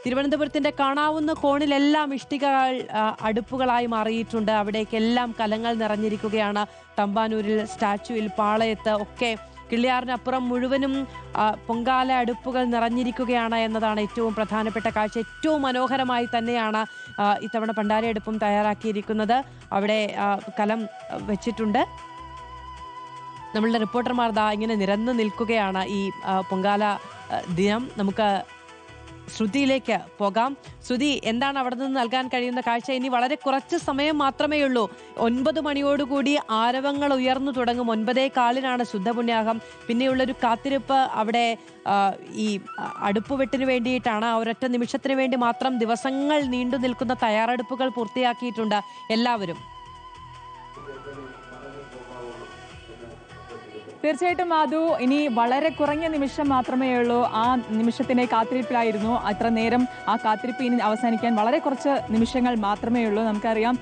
തിരുവനന്തപുരത്തിന്റെ കാണാവുന്ന കോണിലെല്ലാം ഇഷ്ടികകൾ അടുപ്പുകളായി മാറിയിട്ടുണ്ട്. അവിടേക്കെല്ലാം കലങ്ങൾ നിറഞ്ഞിരിക്കുകയാണ്. തമ്പാനൂരിൽ, സ്റ്റാച്യുവിൽ, പാളയത്ത് ഒക്കെ കിള്ളിയാറിനപ്പുറം മുഴുവനും പൊങ്കാല അടുപ്പുകൾ നിറഞ്ഞിരിക്കുകയാണ് എന്നതാണ് ഏറ്റവും പ്രധാനപ്പെട്ട കാഴ്ച. ഏറ്റവും മനോഹരമായി തന്നെയാണ് ഇത്തവണ പണ്ടാരയടുപ്പും തയ്യാറാക്കിയിരിക്കുന്നത്. അവിടെ കലം വെച്ചിട്ടുണ്ട്. നമ്മളുടെ റിപ്പോർട്ടർമാർ ഇങ്ങനെ നിരന്നു നിൽക്കുകയാണ് ഈ പൊങ്കാല ദിനം. നമുക്ക് ശ്രുതിയിലേക്ക് പോകാം. ശ്രുതി, എന്താണ് അവിടെ നിന്ന് നൽകാൻ കഴിയുന്ന കാഴ്ച? ഇനി വളരെ കുറച്ച് സമയം മാത്രമേ ഉള്ളൂ. 9 മണിയോടുകൂടി ആരവങ്ങൾ ഉയർന്നു തുടങ്ങും. 9:15 ശുദ്ധപുണ്യാഹം. പിന്നെയുള്ളൊരു കാത്തിരിപ്പ് അവിടെ ഈ അടുപ്പുവെട്ടിന് വേണ്ടിയിട്ടാണ്. ഒരൊറ്റ നിമിഷത്തിന് വേണ്ടി മാത്രം ദിവസങ്ങൾ നീണ്ടു നിൽക്കുന്ന തയ്യാറെടുപ്പുകൾ പൂർത്തിയാക്കിയിട്ടുണ്ട് എല്ലാവരും. തീർച്ചയായിട്ടും മാധു, ഇനി വളരെ കുറഞ്ഞ നിമിഷം മാത്രമേ ഉള്ളൂ. ആ നിമിഷത്തിൻ്റെ കാത്തിരിപ്പിലായിരുന്നു. അത്ര നേരം ആ കാത്തിരിപ്പ് ഇനി അവസാനിക്കാൻ വളരെ കുറച്ച് നിമിഷങ്ങൾ മാത്രമേ ഉള്ളൂ. നമുക്കറിയാം,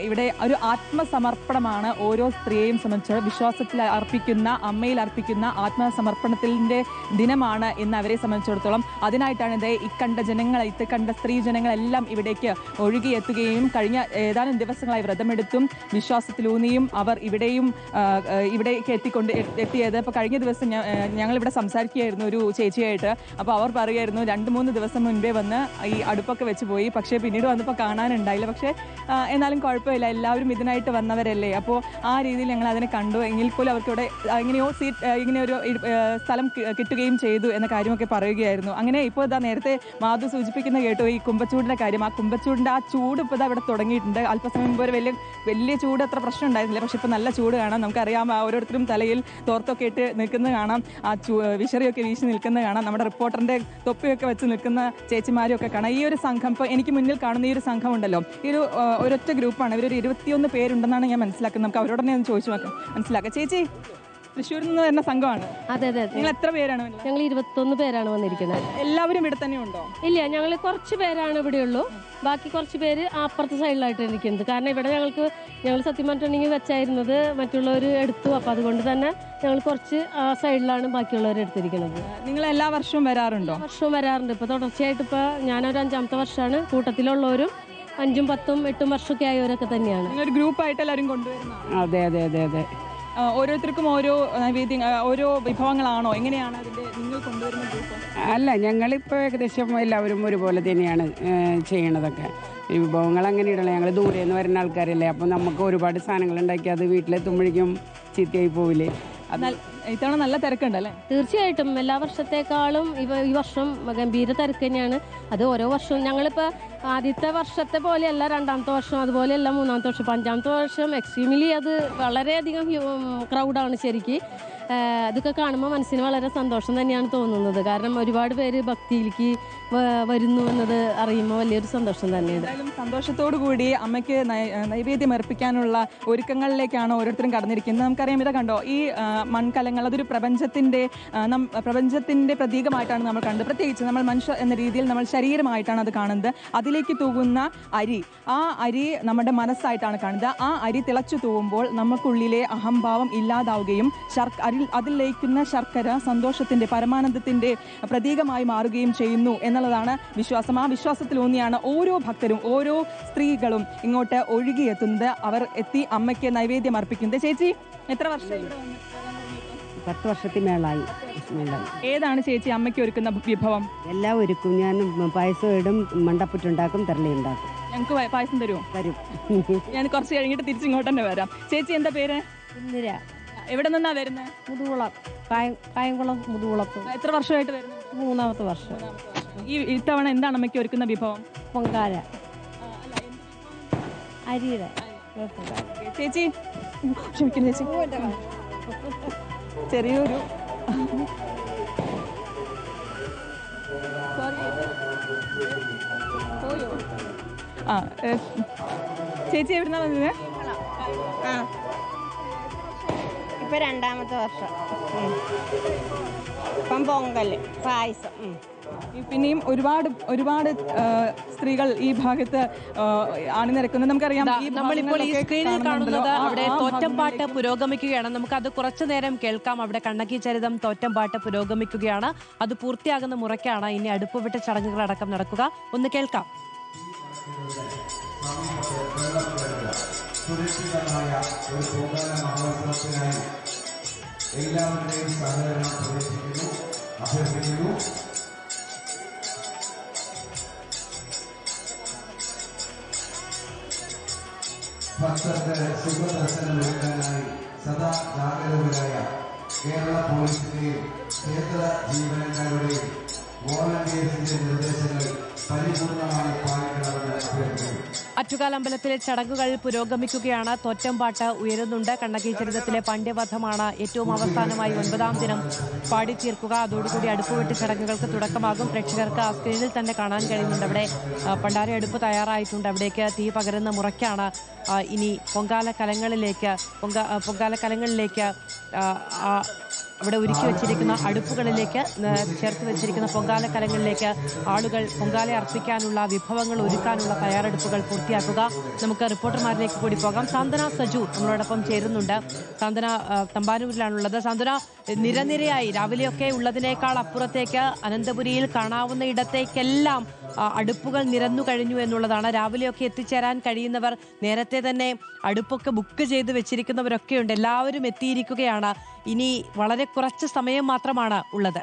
ഇവിടെ ഒരു ആത്മസമർപ്പണമാണ് ഓരോ സ്ത്രീയെയും സംബന്ധിച്ച്. വിശ്വാസത്തിൽ അർപ്പിക്കുന്ന, അമ്മയിൽ അർപ്പിക്കുന്ന ആത്മസമർപ്പണത്തിൻ്റെ ദിനമാണ് ഇന്ന് അവരെ സംബന്ധിച്ചിടത്തോളം. അതിനായിട്ടാണ് ഇക്കണ്ട സ്ത്രീ ജനങ്ങളെല്ലാം ഇവിടേക്ക് ഒഴുകിയെത്തുകയും കഴിഞ്ഞ ഏതാനും ദിവസങ്ങളായി വ്രതമെടുത്തും വിശ്വാസത്തിലൂന്നിയും അവർ ഇവിടേക്ക് എത്തിയത്. അപ്പോൾ കഴിഞ്ഞ ദിവസം ഞങ്ങളിവിടെ സംസാരിക്കുകയായിരുന്നു ഒരു ചേച്ചിയായിട്ട്. അപ്പോൾ അവർ പറയുമായിരുന്നു 2-3 ദിവസം മുൻപേ വന്ന് ഈ അടുപ്പൊക്കെ വെച്ച് പോയി, പക്ഷേ പിന്നീട് വന്നപ്പോൾ കാണാനുണ്ടായില്ല. പക്ഷേ എന്നാലും കുഴപ്പമില്ല, എല്ലാവരും ഇതിനായിട്ട് വന്നവരല്ലേ. അപ്പോൾ ആ രീതിയിൽ ഞങ്ങൾ അതിനെ കണ്ടു. എങ്കിൽ പോലും അവർക്കിവിടെ ഇങ്ങനെ ഒരു സ്ഥലം കിട്ടുകയും ചെയ്തു എന്ന കാര്യമൊക്കെ പറയുകയായിരുന്നു. അങ്ങനെ ഇപ്പോൾ നേരത്തെ മാധു സൂചിപ്പിക്കുന്ന കേട്ടു ഈ കുമ്പച്ചൂടിൻ്റെ കാര്യം. ആ കുമ്പച്ചൂടിൻ്റെ ആ ചൂട് ഇപ്പോൾ ഇവിടെ തുടങ്ങിയിട്ടുണ്ട്. അല്പസമയം മുമ്പ് വലിയ ചൂട് അത്ര പ്രശ്നം ഉണ്ടായിരുന്നില്ല, പക്ഷേ ഇപ്പോൾ നല്ല ചൂട് കാണാം. നമുക്കറിയാം, ഓരോരുത്തരും തലയിൽ തോർത്തൊക്കെ ഇട്ട് നിൽക്കുന്നത് കാണാം, ആ വിശറിയൊക്കെ വീശി നിൽക്കുന്നത് കാണാം, നമ്മുടെ റിപ്പോർട്ടറിന്റെ തൊപ്പിയൊക്കെ വെച്ച് നിൽക്കുന്ന ചേച്ചിമാരെയൊക്കെ കാണാം. ഈ ഒരു സംഘം, ഇപ്പോൾ എനിക്ക് മുന്നിൽ കാണുന്ന ഈ ഒരു സംഘം ഉണ്ടല്ലോ, ഈ ഒരൊറ്റ ഗ്രൂപ്പാണ്. ഇവരൊരു 21 പേരുണ്ടെന്നാണ് ഞാൻ മനസ്സിലാക്കുന്നത്. നമുക്ക് അവരോട് തന്നെ ചോദിച്ചു മനസ്സിലാക്കാം. ചേച്ചി, തൃശ്ശൂരിൽ നിന്ന് വരുന്ന സംഘമാണ്. അതെ അതെ. നിങ്ങൾ എത്ര പേരാണ്? ഞങ്ങൾ 21 പേരാണ് വന്നിരിക്കുന്നത്. എല്ലാവരും ഇവിടെ തന്നെ ഉണ്ടോ? ഇല്ല, ഞങ്ങൾ കുറച്ച് പേരാണ് ഇവിടെ ഉള്ളൂ. ബാക്കി കുറച്ച് പേര് അപ്പുറത്തെ സൈഡിലായിട്ട് ഇരിക്കുന്നത്. കാരണം ഇവിടെ ഞങ്ങൾ സത്യം പറഞ്ഞിട്ടുണ്ടെങ്കിൽ വെച്ചായിരുന്നത് മറ്റുള്ളവർ എടുത്തു. അപ്പം അതുകൊണ്ട് തന്നെ ഞങ്ങൾ കുറച്ച് ആ സൈഡിലാണ് ബാക്കിയുള്ളവർ എടുത്തിരിക്കുന്നത്. നിങ്ങൾ എല്ലാ വർഷവും വരാറുണ്ടോ? വർഷവും വരാറുണ്ട്. ഇപ്പോൾ തുടർച്ചയായിട്ട് ഇപ്പോൾ ഞാനൊരു 5ാമത്തെ വർഷമാണ്. കൂട്ടത്തിലുള്ളവരും 5ഉം 10ഉം 8ഉം വർഷമൊക്കെ ആയവരൊക്കെ തന്നെയാണ്. നിങ്ങൾ ഗ്രൂപ്പായിട്ട് എല്ലാവരും കൊണ്ടുവരുന്നത്? അതെ അതെ അതെ അതെ. ഓരോരുത്തർക്കും ഓരോ ഓരോ വിഭവങ്ങളാണോ? എങ്ങനെയാണ് അതിൻ്റെ നിങ്ങൾ കൊണ്ടുവരുന്ന ഗ്രൂപ്പ്? അല്ല, ഞങ്ങളിപ്പോൾ ഏകദേശം എല്ലാവരും ഒരുപോലെ തന്നെയാണ് ചെയ്യണതൊക്കെ. വിഭവങ്ങൾ അങ്ങനെ ഇടണം. ഞങ്ങൾ ദൂരെ നിന്ന് വരുന്ന ആൾക്കാരല്ലേ, അപ്പം നമുക്ക് ഒരുപാട് സാധനങ്ങൾ ഉണ്ടാക്കി അത് വീട്ടിലെത്തുമ്പോഴേക്കും ചീത്തയായി പോവില്ലേ. ഇത്തവണ നല്ല തിരക്കുണ്ടല്ലേ? തീർച്ചയായിട്ടും എല്ലാ വർഷത്തേക്കാളും ഈ വർഷം ഗംഭീര തിരക്ക് തന്നെയാണ്. അത് ഓരോ വർഷവും ഞങ്ങളിപ്പോൾ ആദ്യത്തെ വർഷത്തെ പോലെയല്ല 2ാമത്തെ വർഷം, അതുപോലെയല്ല 3ാമത്തെ വർഷം. 5ാമത്തെ വർഷം എക്സ്ട്രീംലി അത് വളരെയധികം ക്രൗഡാണ് ശരിക്ക്. അതൊക്കെ കാണുമ്പോൾ മനസ്സിന് വളരെ സന്തോഷം തന്നെയാണ് തോന്നുന്നത്. കാരണം ഒരുപാട് പേര് ഭക്തിയിലേക്ക് വരുന്നു എന്നത് അറിയുമ്പോൾ വലിയൊരു സന്തോഷം തന്നെയാണ്. സന്തോഷത്തോടു കൂടി അമ്മയ്ക്ക് നൈവേദ്യം അർപ്പിക്കാനുള്ള ഒരുക്കങ്ങളിലേക്കാണ് ഓരോരുത്തരും കടന്നിരിക്കുന്നത്. നമുക്കറിയാം, ഇതാ കണ്ടോ, ഈ മൺകലങ്ങൾ അതൊരു പ്രപഞ്ചത്തിൻ്റെ പ്രതീകമായിട്ടാണ് നമ്മൾ കണ്ടത്. പ്രത്യേകിച്ച് നമ്മൾ മനുഷ്യ എന്ന രീതിയിൽ നമ്മൾ ശരീരമായിട്ടാണ് അത് കാണുന്നത്. അതിലേക്ക് തൂകുന്ന അരി, ആ അരി നമ്മുടെ മനസ്സായിട്ടാണ് കാണുന്നത്. ആ അരി തിളച്ചു തൂവുമ്പോൾ നമുക്കുള്ളിലെ അഹംഭാവം ഇല്ലാതാവുകയും അതിൽ ലയിക്കുന്ന ശർക്കര സന്തോഷത്തിൻ്റെ, പരമാനന്ദത്തിൻ്റെ പ്രതീകമായി മാറുകയും ചെയ്യുന്നു എന്നുള്ളതാണ് വിശ്വാസം. ആ വിശ്വാസത്തിലൂന്നിയാണ് ഓരോ ഭക്തരും, ഓരോ സ്ത്രീകളും ഇങ്ങോട്ട് ഒഴുകിയെത്തുന്നത്. അവർ എത്തി അമ്മയ്ക്ക് നൈവേദ്യം അർപ്പിക്കുന്നത്. ചേച്ചി, എത്ര വർഷം? 10 വർഷത്തിൽ മേളായി. ഏതാണ് ചേച്ചി അമ്മയ്ക്ക് ഒരുക്കുന്ന വിഭവം? എല്ലാം ഒരുക്കും. ഞാൻ പായസം ഇടും, മണ്ടപ്പുറ്റുണ്ടാക്കും, തെരളി ഉണ്ടാക്കും. ഞങ്ങൾക്ക് പായസം തരുമോ? തരും. ഞാൻ കുറച്ച് കഴിഞ്ഞിട്ട് തിരിച്ചിങ്ങോട്ട് തന്നെ വരാം. ചേച്ചി, എന്താ പേര്? ഇന്ദിര. എവിടെ നിന്നാ വരുന്നത്? മുതുകുളം, കായംകുളം മുതുകുളത്ത്. എത്ര വർഷമായിട്ട് വരുന്നത്? 3ാമത്തെ വർഷം. ഇത്തവണ എന്താണ് അമ്മയ്ക്ക് ഒരുക്കുന്ന വിഭവം? പൊങ്കാല അരിയുടെ. ചേച്ചി, ക്ഷമിക്കുന്നു ചേച്ചി, ചെറിയൊരു ചേച്ചി എവിടുന്നാ വന്നത്? ഇപ്പം 2ാമത്തെ വർഷം. ഇപ്പം പൊങ്കൽ പായസം. പിന്നെയും ഒരുപാട് സ്ത്രീകൾ ഈ ഭാഗത്ത് അണിനിരക്കുന്നത് നമുക്കറിയാം. നമ്മളിപ്പോൾ ഈ സ്ക്രീനിൽ കാണുന്നത് അവിടെ തോറ്റംപാട്ട് പുരോഗമിക്കുകയാണ്. നമുക്കത് കുറച്ചു നേരം കേൾക്കാം. അവിടെ കണ്ണകി ചരിതം തോറ്റംപാട്ട് പുരോഗമിക്കുകയാണ്. അത് പൂർത്തിയാകുന്ന മുറയ്ക്കാണ് ഇനി അടുപ്പുവിട്ട ചടങ്ങുകളടക്കം നടക്കുക. ഒന്ന് കേൾക്കാം. സുരക്ഷിതമായ ഒരു പൊങ്കാല മഹോത്സവത്തിനായി എല്ലാവരുടെയും സഹകരണം പ്രതീക്ഷിക്കുന്നു, അഭ്യർത്ഥിക്കുന്നു. ഭക്തർക്ക് സുഖദർശനം ഒരുക്കാനായി സദാ ജാഗരൂകരായ കേരള പോലീസിന്റെയും ക്ഷേത്ര ജീവനക്കാരുടെയും വോളണ്ടിയേഴ്സിന്റെ നിർദ്ദേശങ്ങൾ പരിപൂർണമായി പാലിക്കണമെന്ന് അഭ്യർത്ഥിക്കുന്നു. ആറ്റുകാൽ അമ്പലത്തിലെ ചടങ്ങുകൾ പുരോഗമിക്കുകയാണ്. തോറ്റംപാട്ട് ഉയരുന്നുണ്ട്. കണ്ണകി ചരിതത്തിലെ പാണ്ഡ്യവധമാണ് ഏറ്റവും അവസാനമായി 9ാം ദിനം പാടിത്തീർക്കുക. അതോടുകൂടി അടുപ്പുവെട്ട് ചടങ്ങുകൾക്ക് തുടക്കമാകും. പ്രേക്ഷകർക്ക് ആ സ്ക്രീനിൽ തന്നെ കാണാൻ കഴിയുന്നുണ്ട്. അവിടെ പണ്ടാര അടുപ്പ് തയ്യാറായിട്ടുണ്ട്. അവിടേക്ക് തീ പകരുന്ന മുറയ്ക്കാണ് ഇനി പൊങ്കാല കലങ്ങളിലേക്ക് അവിടെ ഒരുക്കി വെച്ചിരിക്കുന്ന അടുപ്പുകളിലേക്ക് ചേർത്ത് വെച്ചിരിക്കുന്ന പൊങ്കാല കലങ്ങളിലേക്ക് ആളുകൾ പൊങ്കാല അർപ്പിക്കാനുള്ള വിഭവങ്ങൾ ഒരുക്കാനുള്ള തയ്യാറെടുപ്പുകൾ പൂർത്തിയാക്കുക. നമുക്ക് റിപ്പോർട്ടർമാരിലേക്ക് കൂടി പോകാം. സാന്ത്വന സജു നമ്മളോടൊപ്പം ചേരുന്നുണ്ട്. സാന്ത്വന തമ്പാനൂരിലാണുള്ളത്. സാന്ത്വന, നിരനിരയായി രാവിലെയൊക്കെ ഉള്ളതിനേക്കാൾ അപ്പുറത്തേക്ക് അനന്തപുരിയിൽ കാണാവുന്ന ഇടത്തേക്കെല്ലാം അടുപ്പുകൾ നിരന്നു കഴിഞ്ഞു എന്നുള്ളതാണ്. രാവിലെയൊക്കെ എത്തിച്ചേരാൻ കഴിയുന്നവർ, നേരത്തെ തന്നെ അടുപ്പൊക്കെ ബുക്ക് ചെയ്ത് വെച്ചിരിക്കുന്നവരൊക്കെയുണ്ട്. എല്ലാവരും എത്തിയിരിക്കുകയാണ്. ഇനി വളരെ കുറച്ച് സമയം മാത്രമാണ് ഉള്ളത്.